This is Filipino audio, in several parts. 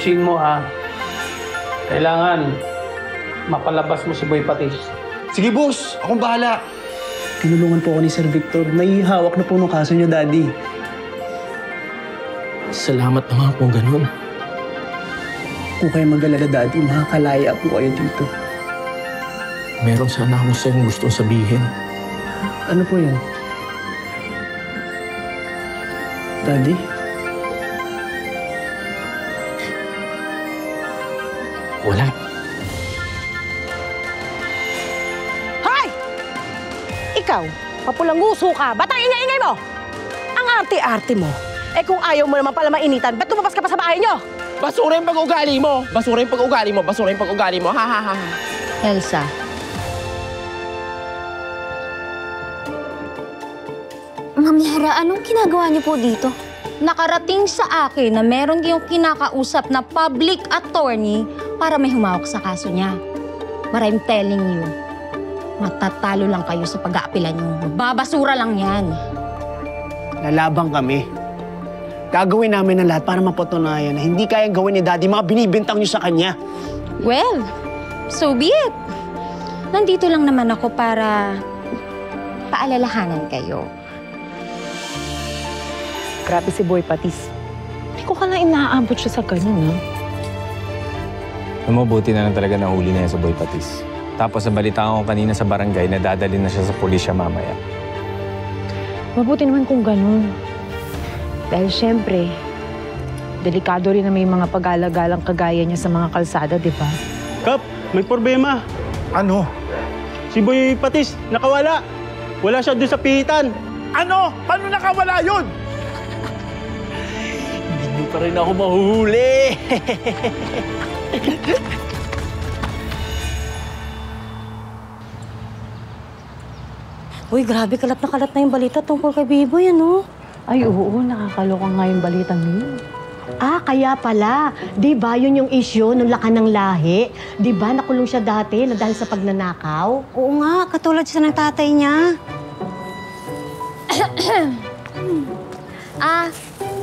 ayusin mo, ha? Kailangan mapalabas mo si Boy Patis. Sige, boss. Akong bahala. Tinulungan po ako ni Sir Victor. May hawak na po ng kaso niya, Daddy. Salamat naman kung ganun. Kung kayo mag-alala, Daddy, makakalaya po kayo dito. Meron sana akong sa'yong gustong sabihin. Ano po yun? Daddy? Wala. Hoy! Ikaw, papulanguso ka. Ba't ang ingay-ingay mo? Ang arte-arte mo. Eh kung ayaw mo naman pala mainitan, ba't lumabas ka pa sa bahay nyo? Basura yung pag-ugali mo! Basura yung pag-ugali mo! Basura yung pag-ugali mo! Ha, ha, ha, ha. Elsa. Ma'am Yara, anong ginagawa niyo po dito? Nakarating sa akin na meron kayong kinakausap na public attorney para may humawak sa kaso niya. But I'm telling you, matatalo lang kayo sa pag-aapilan niyo. Babasura lang yan. Lalabang kami. Gagawin namin ang lahat para mapatunayan na hindi kayang gawin ni Daddy mga binibintang niyo sa kanya. Well, so be it. Nandito lang naman ako para paalalahanan kayo. Grabe si Boy Patis. Hindi ko ka na inaabot siya sa ganun, ha? Mabuti na lang talaga nahuli na yan sa Boy Patis. Tapos nabalitaan ko kanina sa barangay na dadalhin na siya sa pulisya mamaya. Mabuti naman kung ganun. Dahil syempre, delikado rin na may mga pag-alagalang kagaya niya sa mga kalsada, di ba? Kap, may problema. Ano? Si Boy Patis, nakawala. Wala siya doon sa pihitan. Ano? Paano nakawala yun? Hindi pa rin ako mahuhuli. Uy, grabe, kalat na yung balita tungkol kay Biboy, ano? Ay, oo, nakakaloka nga yung balitang yun. Ah, kaya pala. Di ba yun yung issue nung lakan ng lahi? Di ba nakulong siya dati na dahil sa pagnanakaw? Oo nga, katulad siya ng tatay niya.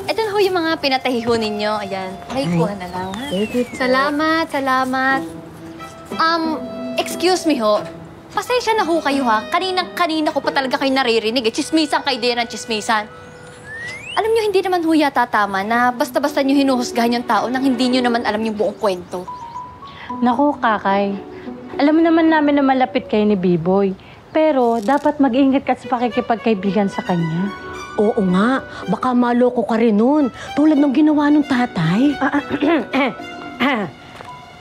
Ito na ho yung mga pinatahiho ninyo. Ayan, may kuha na lang, ha? Salamat, salamat. Excuse me ho. Pasensya na ho kayo, ha? Kanina ko pa talaga kayo naririnig. Chismisan kayo din ng chismisan. Alam nyo, hindi naman ho yata tama na basta-basta nyo hinuhusgahan yung tao nang hindi nyo naman alam yung buong kwento. Naku, Kakay. Alam mo naman namin na malapit kayo ni Biboy. Pero dapat mag-ingat ka sa pakikipagkaibigan sa kanya. Oo nga, baka maloko ka rin nun. Tulad ng ginawa ng tatay.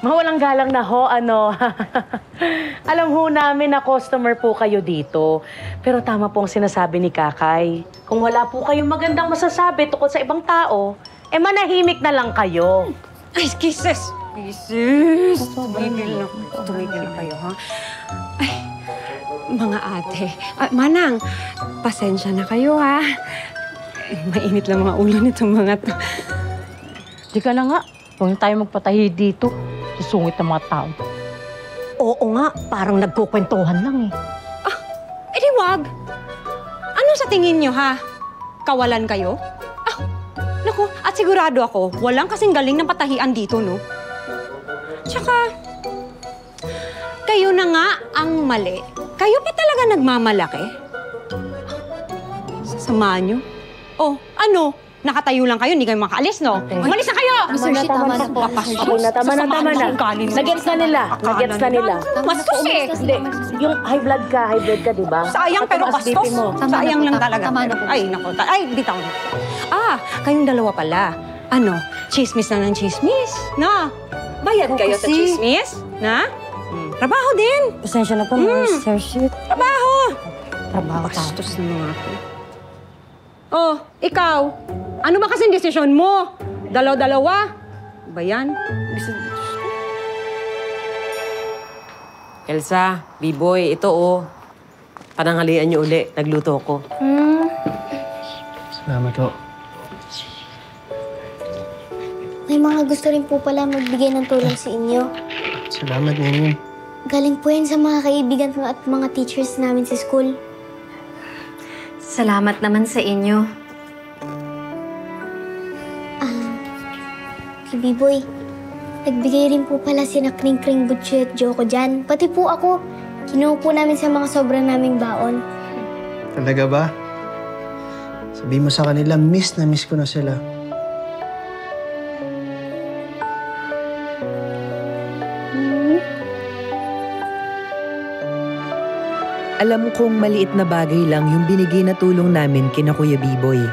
Mawalang galang na ho, ano. Alam ho namin na customer po kayo dito. Pero tama po ang sinasabi ni Kakay. Kung wala po kayong magandang masasabi tungkol sa ibang tao, eh manahimik na lang kayo. Ay, kisses! Kisses! Tumigil na kayo, ha? Ay, mga ate. Manang, pasensya na kayo, ha? Mainit lang mga ulo nitong mga to. Di ka na nga. Huwag tayo magpatahi dito. Susungit ng mga tao. Oo nga, parang nagkukwentuhan lang eh. Edi wag! Ano sa tingin nyo, ha? Kawalan kayo? Naku, at sigurado ako, walang kasing galing ng patahian dito, no? Tsaka, kayo na nga ang mali. Kayo pa talaga nagmamalaki? Sasamahan nyo? Oh, ano? Nakatayo lang kayo, hindi kayo makaalis, no? Umalis na kayo! Tama na. Nagets na nila. Bastos eh! Hindi, yung high blood ka, di ba? Sayang pero bastos. Sayang lang talaga. Ay, naku. Ay, bitaw na. Kayong dalawa pala. Ano? Chismis na ng chismis? Na? Bayad kayo sa chismis? Na? Trabaho din. Pasensya na po, Sir Shit. Trabaho Trabaho ka. bastos na mga to. Oh, ikaw. Ano ba kasing desisyon mo? Dalaw-dalawa? Ba yan? Elsa, B-boy, ito oh. Pananghalian niyo uli. Nagluto ko. Salamat po. May mga gusto rin po pala magbigay ng tulong sa inyo. Salamat, Neneng. Galing po yan sa mga kaibigan ko at mga teachers namin sa school. Salamat naman sa inyo. Si Biboy, nagbigay rin po pala si Kring Kring, Butchie at Joko dyan. Pati po ako, kinuha po namin sa mga sobra naming baon. Talaga ba? Sabihin mo sa kanila, miss na miss ko na sila. Alam kong maliit na bagay lang yung binigay na tulong namin kina Kuya Biboy.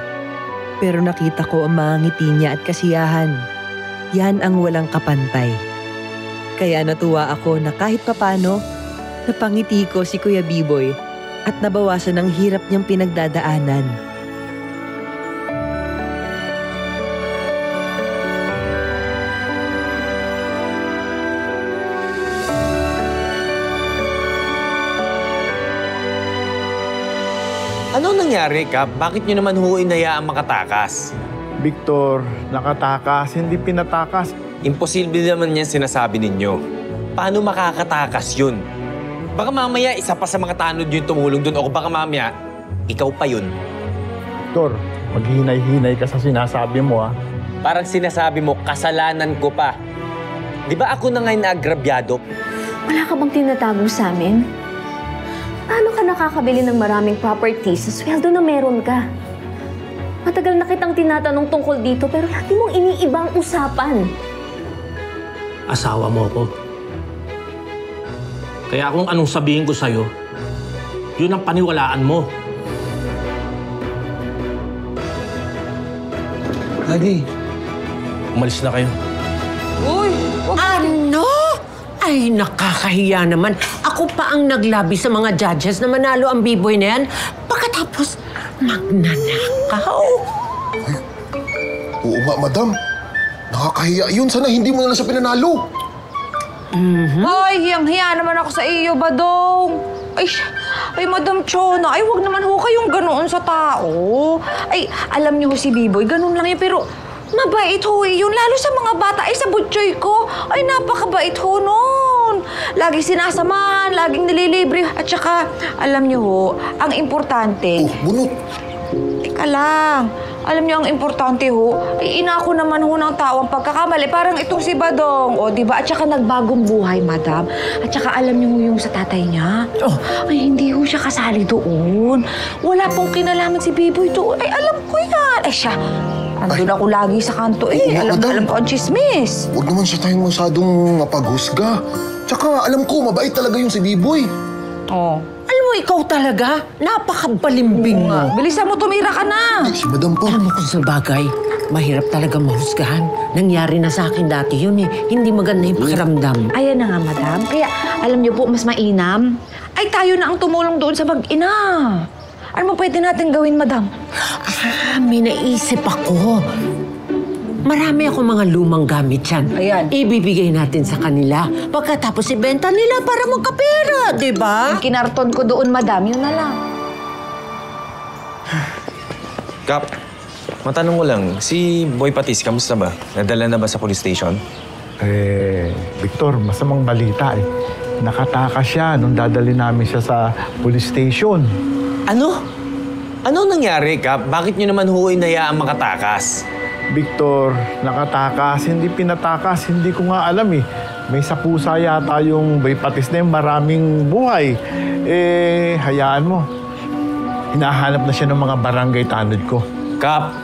Pero nakita ko ang mga ngiti niya at kasiyahan. Yan ang walang kapantay. Kaya natuwa ako na kahit papano, napangiti ko si Kuya Biboy at nabawasan ang hirap niyang pinagdadaanan. Ano nangyari, Kap? Bakit nyo naman inayaang makatakas? Victor, nakatakas, hindi pinatakas. Imposible naman yan sinasabi ninyo. Paano makakatakas yun? Baka mamaya isa pa sa mga tanod yung tumulong dun o baka mamaya, ikaw pa yun. Victor, maghinay-hinay ka sa sinasabi mo, ha? Parang sinasabi mo, kasalanan ko pa. Di ba ako na ngayon agrabyado? Wala ka bang tinatago sa amin? Paano ka nakakabili ng maraming properties sa sweldo na meron ka? Matagal na kitang tinatanong tungkol dito pero lagi mong iniibang usapan. Asawa mo ko. Kaya kung anong sabihin ko sa'yo, yun ang paniwalaan mo. Lagi. Umalis na kayo. Uy! Ano? Ay, nakakahiya naman. Ako pa ang naglabi sa mga judges na manalo ang B-boy na yan. Pagkatapos, magnanakaw. Oo nga, madam. Nakakahiya yun. Sana hindi mo na lang siya pinanalo. Ay, hiyang-hiya naman ako sa iyo, Badong. Ay, Madam Chona, ay, wag naman ho kayong ganoon sa tao. Ay, alam niyo ho si Biboy, ganun lang yun, pero mabait ho yun, lalo sa mga bata. Ay, sa butchoy ko, ay, napakabait ho nun. Lagi sinasamahan, laging nililibre. At saka, alam niyo ho, ang importante... Oh, bunot. Teka lang. Alam niyo, ang importante ho, ay inako naman ho ng tao ang pagkakamali. Parang itong si Badong. O, di ba? At saka nagbagong buhay, madam. At saka alam niyo ho yung sa tatay niya. Oh, ay, hindi ho siya kasali doon. Wala pong kinalaman si Biboy doon. Ay, alam ko yan. Ay, siya. Andun ako lagi sa kanto eh. Alam ko ang chismis. Huwag naman siya tayong masyadong mapaghusga. Tsaka alam ko, mabait talaga yung si Biboy. Oh. Alam mo, ikaw talaga, napakabalimbing mo. Bilisan mo, tumira ka na. Si Madam po. Alam mo kung sa bagay, mahirap talaga mahusgahan. Nangyari na sa akin dati yun eh. Hindi maganda yung pakiramdam. Ayan na nga, madam. Kaya, alam niyo po, mas mainam. Ay, tayo na ang tumulong doon sa mag-ina. Ano mo pwede natin gawin, madam? May naisip ako. Marami ako mga lumang gamit yan. Ayan. Ibibigay natin sa kanila. Pagkatapos ibenta nila para magkapera, di ba? Yung kinarton ko doon, madam, yun na lang. Kap, matanong ko lang, si Boy Patis, kamusta ba? Nadala na ba sa police station? Victor, masamang balita eh. Nakatakas siya nung dadali namin siya sa police station. Ano? Ano nangyari, Kap? Bakit nyo naman inayaang makatakas? Victor, nakatakas, hindi pinatakas, hindi ko nga alam eh. May sapusa yata yung Boy Patis na yung maraming buhay. Hayaan mo. Hinahanap na siya ng mga barangay tanod ko. Kap,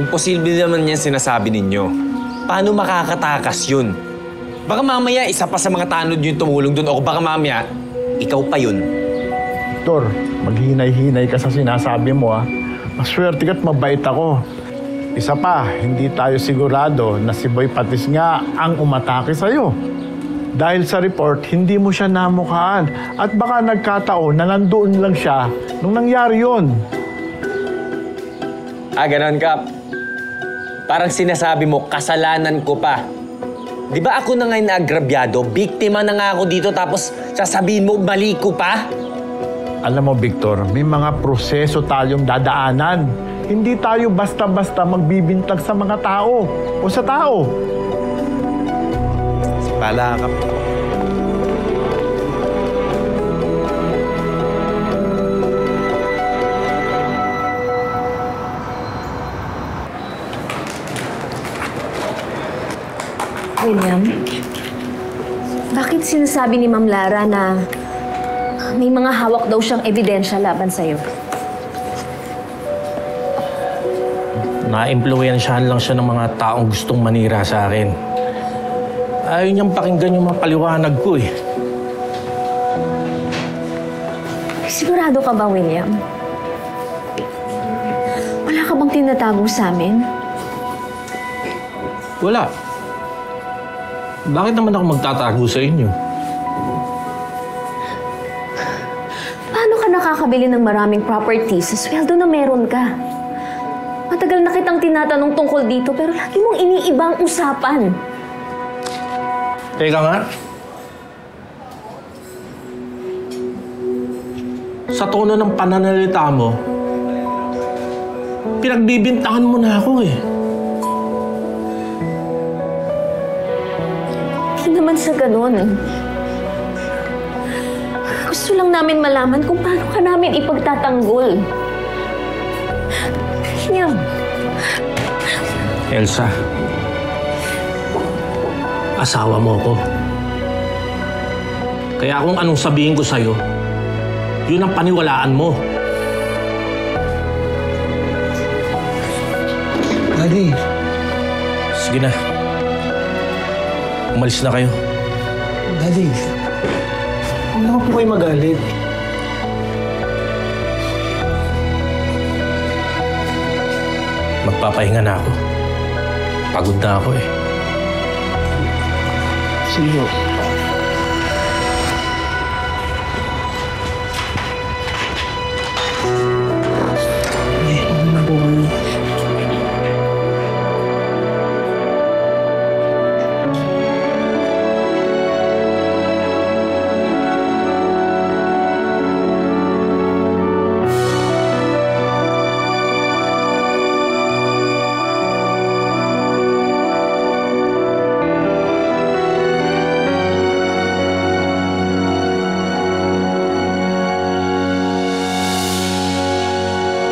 imposible naman yan sinasabi ninyo. Paano makakatakas yun? Baka mamaya isa pa sa mga tanod yung tumulong dun o baka mamaya, ikaw pa yun. Victor, maghinay-hinay ka sa sinasabi mo ah. Maswerte ka't mabait ako. Isa pa, hindi tayo sigurado na si Boy Patis nga ang umatake sa'yo. Dahil sa report, hindi mo siya namukhaan. At baka nagkataon na nandoon lang siya nung nangyari yun. Ganon, Kap. Parang sinasabi mo, kasalanan ko pa. Di ba ako na ngayon agrabyado? Biktima na nga ako dito tapos sasabihin mo, mali ko pa? Alam mo, Victor, may mga proseso tayong dadaanan. Hindi tayo basta-basta magbibintag sa mga tao o sa tao. Pala, Kap. William? Bakit sinasabi ni Ma'am Lara na may mga hawak daw siyang ebidensya laban sa'yo? Na-impluwensyahan lang siya ng mga taong gustong manira sa akin. Ayaw niyang pakinggan yung mga paliwanag ko eh. Sigurado ka ba, William? Wala ka bang tinatago sa amin? Wala. Bakit naman ako magtatago sa inyo? Paano ka nakakabili ng maraming properties sa sweldo na meron ka? Matagal na kitang tinatanong tungkol dito pero lagi mong iniiba ang usapan. Teka nga. Sa tono ng pananalita mo, pinagbibintangan mo na ako eh. Hindi naman sa ganun. Gusto lang namin malaman kung paano ka namin ipagtatanggol. William. Elsa, asawa mo ko. Kaya kung anong sabihin ko sa'yo, yun ang paniwalaan mo. Daddy. Sige na. Umalis na kayo. Daddy, huwag naman po kayo magalit. Magpapahinga na ako. Pagod na ako eh. Sige po.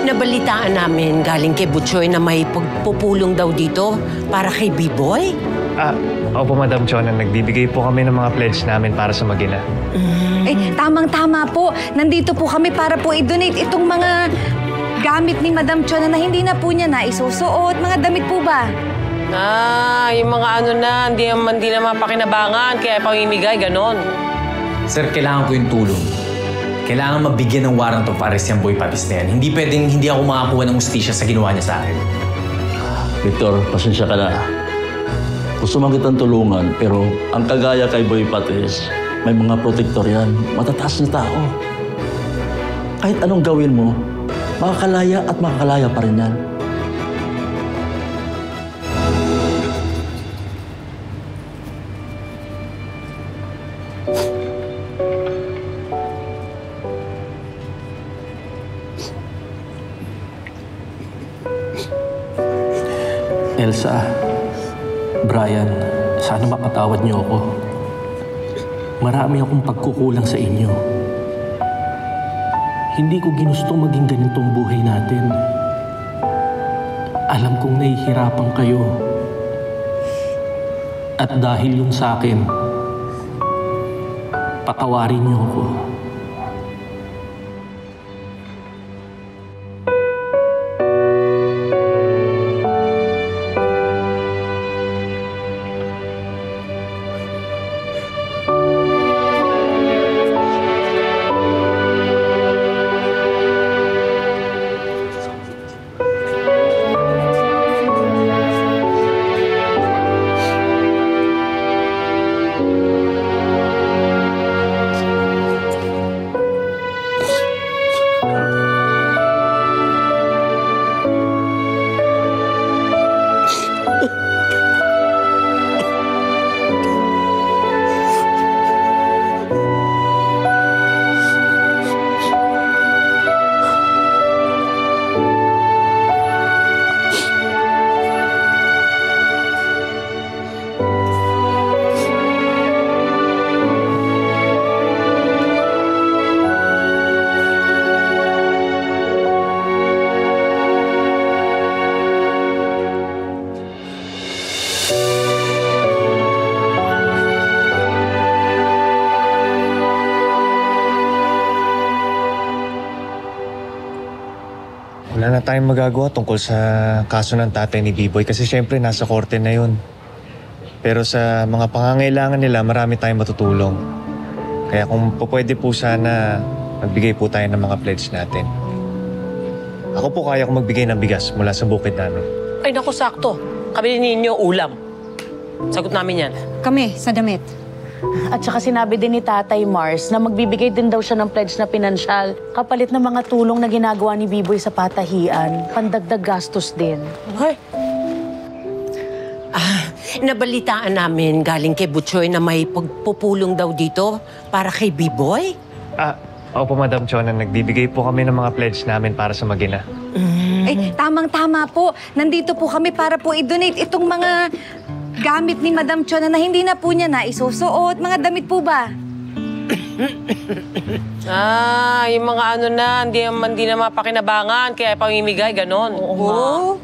Nabalitaan namin galing kay Butchoy na may pagpupulong daw dito para kay B-Boy. Opo, Madam Chona. Nagbibigay po kami ng mga pledge namin para sa Magina. Eh, tamang-tama po. Nandito po kami para po i-donate itong mga gamit ni Madam Chona na hindi na po niya na isusuot. Mga damit po ba? Yung mga ano na, hindi na mapakinabangan, kaya pamimigay, ganon. Sir, kailangan ko yung tulong. Kailangan mabigyan ng warrant of arrest yung boy patis na yan. Hindi pwedeng hindi ako makakuha ng ustisya sa ginawa niya sa akin. Victor, pasensya ka na. Gusto man kitang tulungan, pero ang kagaya kay Boy Patis, may mga protektor yan. Matataas na tao. Kahit anong gawin mo, makakalaya at makakalaya pa rin yan. Elsa, Brian, sana mapatawad niyo ako. Marami akong pagkukulang sa inyo. Hindi ko ginustong maging ganitong buhay natin. Alam kong nahihirapan kayo. At dahil yun sa akin, patawarin niyo ako. Wala na tayong magagawa tungkol sa kaso ng tatay ni B-Boy kasi syempre nasa korte na yun. Pero sa mga pangangailangan nila, marami tayong matutulong. Kaya kung pwede po sana, magbigay po tayo ng mga pledge natin. Ako po kaya kong magbigay ng bigas mula sa bukid namin. Ay, naku, sakto. Kabili ninyo ulam. Sagot namin yan. Kami, sa damit. At saka sinabi din ni Tatay Mars na magbibigay din daw siya ng pledge na pinansyal kapalit ng mga tulong na ginagawa ni B-Boy sa patahian. Pandagdag gastos din. Ay. Nabalitaan namin galing kay Butchoy na may pagpupulong daw dito para kay B-Boy. Opo, Madam Chona. Nagbibigay po kami ng mga pledge namin para sa mag-ina. Eh, tamang-tama po. Nandito po kami para po i-donate itong mga gamit ni Madam Chona na hindi na po niya na isusuot. Mga damit po ba? Yung mga ano na, hindi na mapakinabangan, kaya pamimigay, ganon. Oo.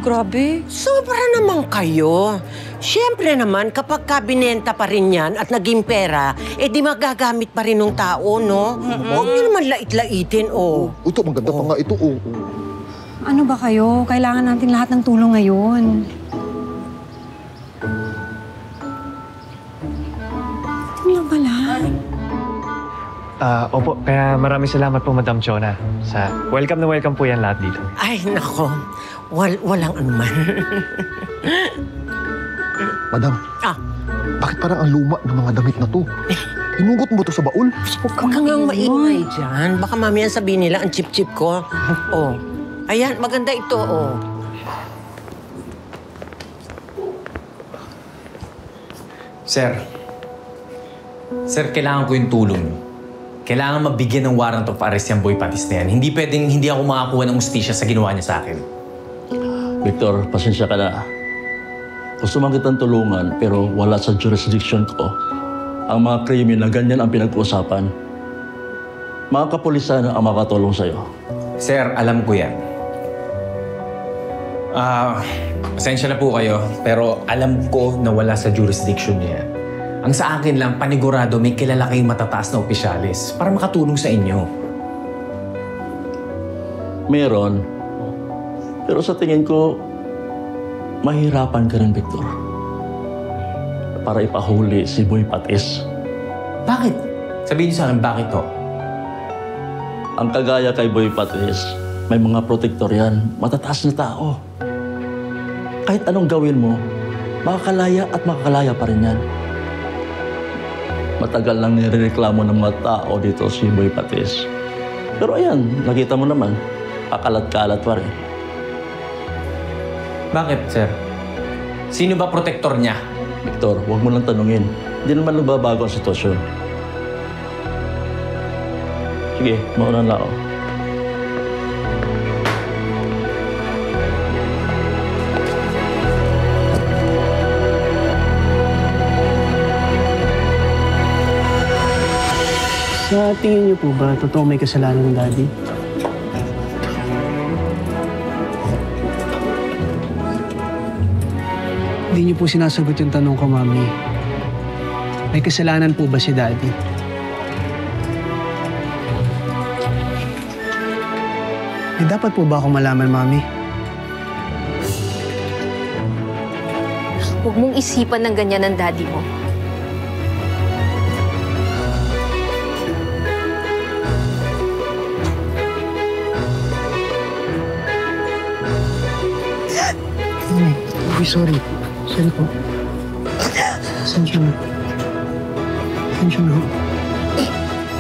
Grabe. Sobra naman kayo. Siyempre naman, kapag kabinenta pa rin yan at naging pera, di magagamit pa rin ng tao, no? Huwag niyo naman lait-laitin, Ito, maganda pa nga ito, Ano ba kayo? Kailangan natin lahat ng tulong ngayon. Ano pala? Opo, kaya maraming salamat po, Madam Chona. Welcome na welcome po yan lahat dito. Ay, nako. Walang anuman. Madam, bakit parang ang luma ng mga damit na to? Hinugot mo to sa baul? Huwag ka ngang maingay dyan. Baka mamaya sabihin nila ang chip-chip ko. Ayan, maganda ito, Sir, kailangan ko yung tulong niyo. Kailangan mabigyan ng warrant of arrest yung Boy Patis na yan. Hindi pwedeng hindi ako makakuha ng ustisya sa ginawa niya sa akin. Victor, pasensya ka na. Gusto man kitang tulungan pero wala sa jurisdiction ko ang mga krimen na ganyan ang pinag-uusapan. Mga kapulisan ang makatulong sa'yo. Sir, alam ko yan. Pasensya na po kayo, pero alam ko na wala sa jurisdiction niya. Ang sa akin lang, panigurado may kilala kayong matataas na opisyalis para makatulong sa inyo. Meron. Pero sa tingin ko, mahirapan ka rin, Victor. Para ipahuli si Boy Patis. Bakit? Sabihin niyo sa akin, bakit to? Ang kagaya kay Boy Patis, may mga protektor yan, matataas na tao. Kahit anong gawin mo, makakalaya at makakalaya pa rin yan. Matagal lang nirereklamo ng mga tao dito si Boy Patis. Pero ayan, nakita mo naman, kakalat-kalat pa rin. Bakit, sir? Sino ba protektor niya? Victor, huwag mo lang tanungin. Hindi naman nagbabago ang sitwasyon. Sige, mauna na ako. Sa tingin niyo po ba, totoo may kasalanan ng Daddy? Hindi niyo po sinasagot yung tanong ko, Mami. May kasalanan po ba si Daddy? May dapat po ba akong malaman, Mami? Huwag mong isipan ng ganyan ng daddy mo. Mami, sorry. Sorry po. Pasensya na. Pasensya na.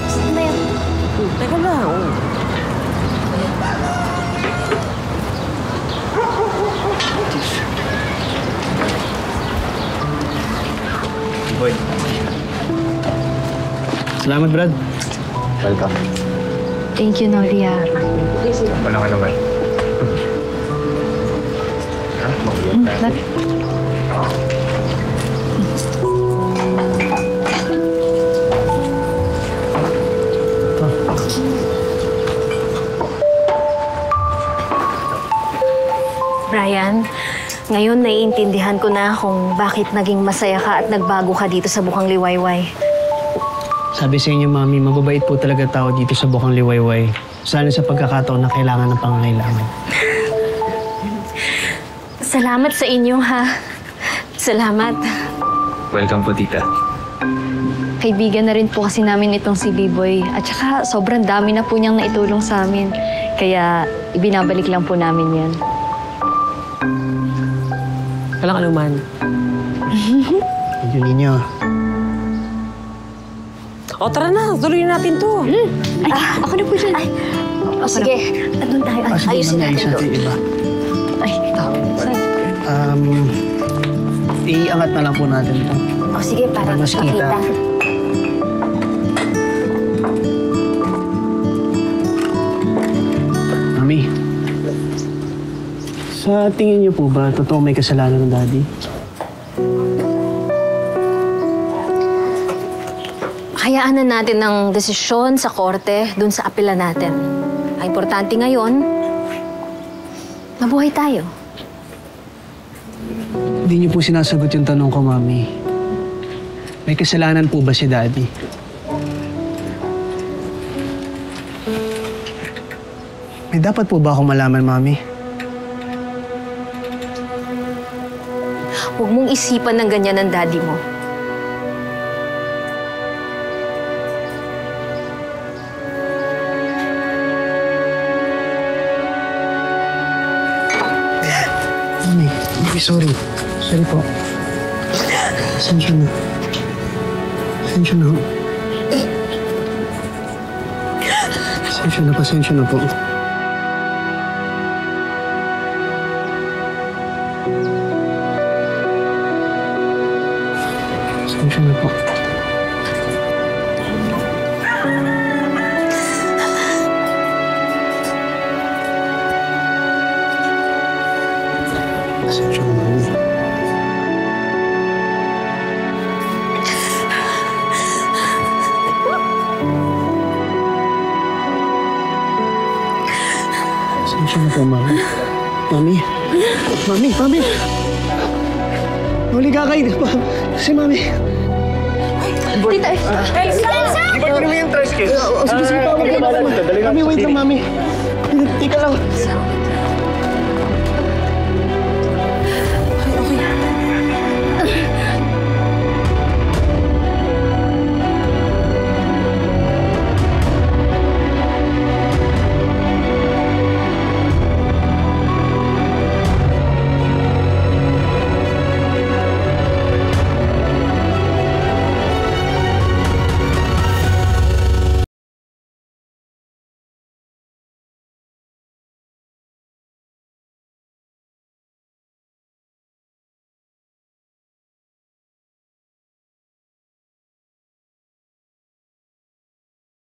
Saan ba yan? Teka lang. Boy. Salamat, Brad. Welcome. Thank you, Noria. Wala ka naman. Brian, ngayon naiintindihan ko na kung bakit naging masaya ka at nagbago ka dito sa Bukang Liwayway. Sabi sa inyo, Mami, mababait po talaga tao dito sa Bukang Liwayway. Sana sa pagkakataon na kailangan ng pangangailangan. Salamat sa inyo, ha? Salamat. Welcome po, tita. Kaibigan na rin po kasi namin itong si B-Boy. At saka sobrang dami na po niyang naitulong sa amin. Kaya ibinabalik lang po namin yan. Walang anuman. Thank you, Ninyo. O tara na, tuloy natin to. Ay, ako na po dyan. Ay, sige, andun tayo. Ayusin natin to. Iba. Ay, iangat na lang po natin ito. O sige, para mas kita. Mami, sa tingin niyo po ba, totoo may kasalanan ng Daddy? Hayaan na natin ng desisyon sa korte dun sa apela natin. Ang importante ngayon, mabuhay tayo. Hindi niyo po sinasagot yung tanong ko, Mami. May kasalanan po ba si Daddy? May dapat po ba akong malaman, Mami? Huwag mong isipan ng ganyan ng daddy mo. Mami, sorry. Sorry po. Pasensya na. Pasensya na. Pasensya na po. Pasensya na po. Pasensya na, Mami. Pasensya na po, Mami. Mami. Mami. Huli ka kayo. Si Mami. Tita, Elsa! Di ba yung tricycle? Sige, Mami. Mami, wait lang, Mami. Tika lang.